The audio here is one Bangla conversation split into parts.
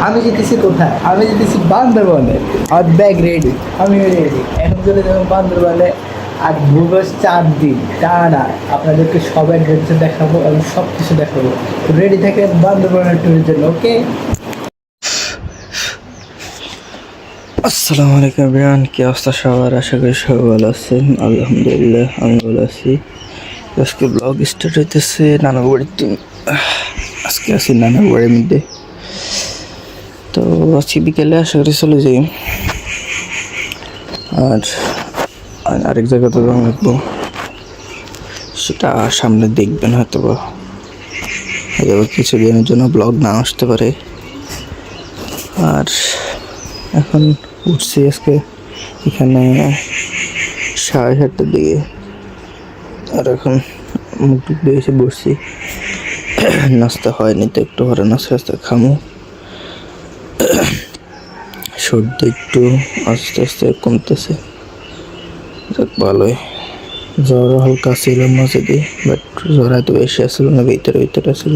আমি যেতেছি কোথায়? আমি যেতেছি বান্দরবনে। আর ব্যাগ রেডি, আমিও রেডি। এখন চলে যাবো বান্দরবনে। আর ভূগোল 4 দিন টানা আপনাদেরকে সব অ্যাডভেঞ্চার দেখাবো এবং সব কিছু দেখাবো। রেডি থাকে বান্দরবনের ট্যুরের জন্য, ওকে? আসসালামু আলাইকুম এভরিওয়ান, কি অবস্থা সবার? আশা করি সবাই ভালো আছেন। আলহামদুলিল্লাহ আমি ভালো আছি। আজকে ব্লগ স্টার্ট হইতেছে নানার বাড়িতে। আজকে আছি নানার বাড়ির মধ্যে। তো আজকে বিকেলে আশা করি চলে যাই। আর আরেক জায়গাতে যাবো, সেটা সামনে দেখবেন হয়তো বা কিছু দিনের জন্য ব্লগ না আসতে পারে। আর এখন উঠছি আজকে এখানে 7:30টার দিকে। আর এখন মুখ টুক দিয়ে এসে বসছি। নাস্তা হয়নি, তো একটু পরে নাস্তা খামো। সর্দি একটু আস্তে আস্তে কমতেছে, ভালোই। জ্বর হালকা ছিল মাঝে দিয়ে, বাট জ্বর এত বেশি আসলো না, ভিতরে ভিতরে ছিল,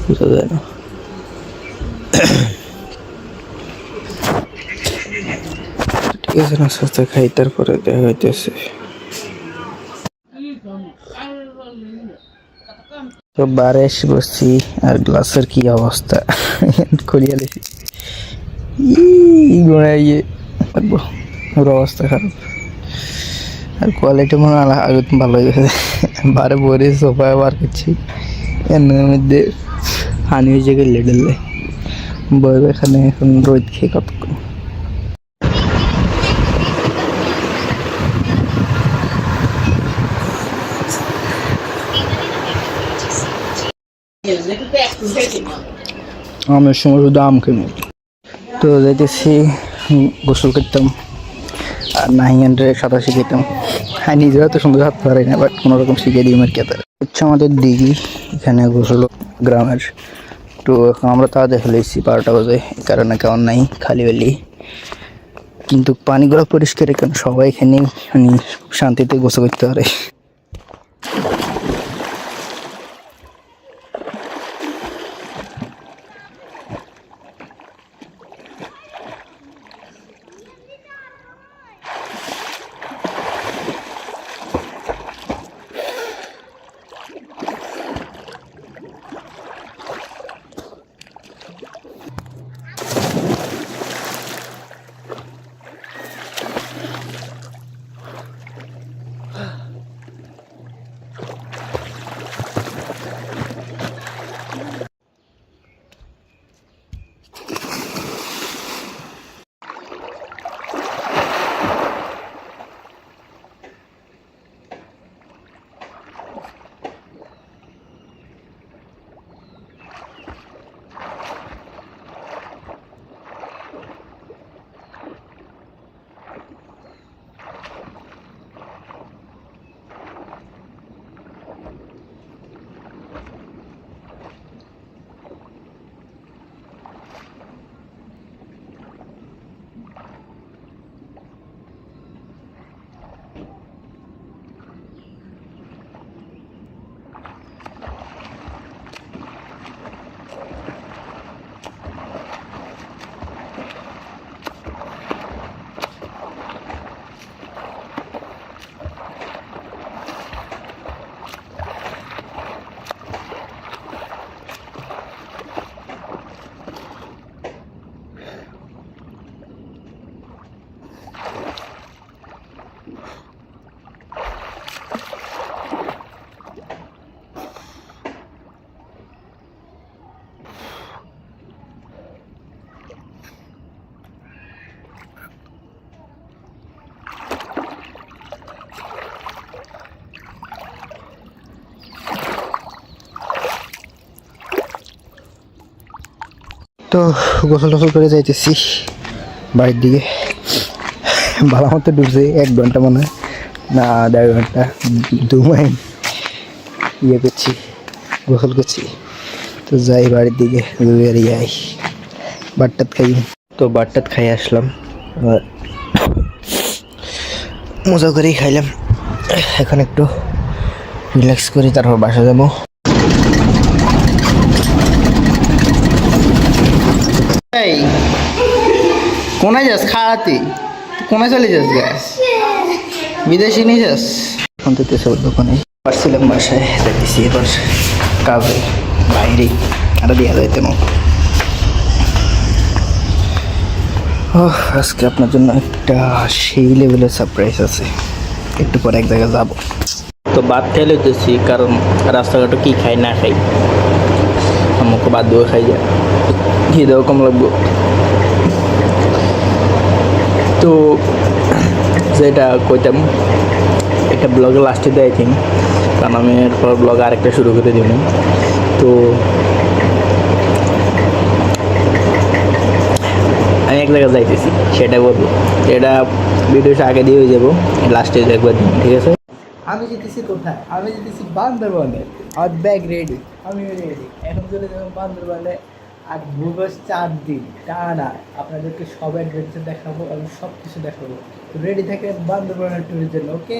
বোঝা যায় না। ঠিক আছে, নাস্তা খাই, তারপরে দেখা হইতেছে। তো বারে এসে বসছি, আর গ্লাসের কি অবস্থা খুলিয়া লেছি ইয়ে থাকবো, ওর অবস্থা খারাপ। আর কোয়ালিটি মনে হয় আগে ভালো হয়ে গেছে। বারে বরে সোফায় বার করছি, এর মধ্যে হানি হয়ে জায়গায় লেডেলে বই এখানে। এখন রোদ খেয়ে কতক্ষণ। আমের সময় শুধু আম কিনি। তো যাইতেছি গোসল করতাম, আর নাহিয়ানরে সাঁতার শিখাইতাম। হ্যাঁ, নিজেরা তো সুন্দর হাত পারে না, বাট কোনো রকম শিখিয়ে দিই আর কি। হচ্ছে আমাদের দিঘি, এখানে গোসল গ্রামের। তো এখন আমরা তা দেখে লইছি 12টা বাজে, এই কারণে কেমন নাই, খালি বেলি। কিন্তু পানিগুলো পরিষ্কার, এখানে সবাই এখানে মানে শান্তিতে গোসল করতে পারে। তো গোসল টোসল করে যাইতেছি বাড়ির দিকে। ভালো মতো ডুবছে 1 ঘন্টা মনে হয়, না 1.5 ঘন্টা, 2 মাইল ইয়ে করছি, গোসল করছি। তো যাই বাড়ির দিকে, যাই বাটটাত খাই। তো বাটটাত খাই আসলাম, মজা করেই খাইলাম। এখন একটু রিল্যাক্স করি, তারপর বাসা যাবো। কোনায় যাস খাড়াতে কোনায় চলে যাস গ্যাস বিদেশি নিয়ে যাস এখন তো তেসব দোকানে পারছিলাম বাসায় দেখেছি এবার কাজে বাইরে আরো দেওয়া যাইতে না আজকে আপনার জন্য একটা সেই লেভেলের সারপ্রাইজ আছে একটু পরে এক জায়গায় যাবো তো ভাত খাই লইতেছি কারণ রাস্তাঘাটে কি খাই না খাই আমাকে বাদ দিয়ে খাই যায় খিদেও কম লাগবো তো যেটা কইতাম একটা ব্লগে লাস্টে দেয় থিঙ্ক কারণ আমি এরপর ব্লগ আরেকটা শুরু করে দিব তো আমি এক জায়গায় যাইতেছি সেটা বলবো এটা ভিডিওটা আগে দিয়ে হয়ে যাবো লাস্টে একবার দিন ঠিক আছে আমি যেতেছি কোথায় আমি যেতেছি বান্দরবনে আমার ব্যাগ রেডি আমি রেডি এখন চলে যাবো বান্দরবনে আর ভূগোস 4 দিন টানা আপনাদেরকে সব অ্যাডভেঞ্চার দেখাবো এবং সব কিছু দেখাবো তো রেডি থাকে বান্দরবনের ট্যুরের জন্য ওকে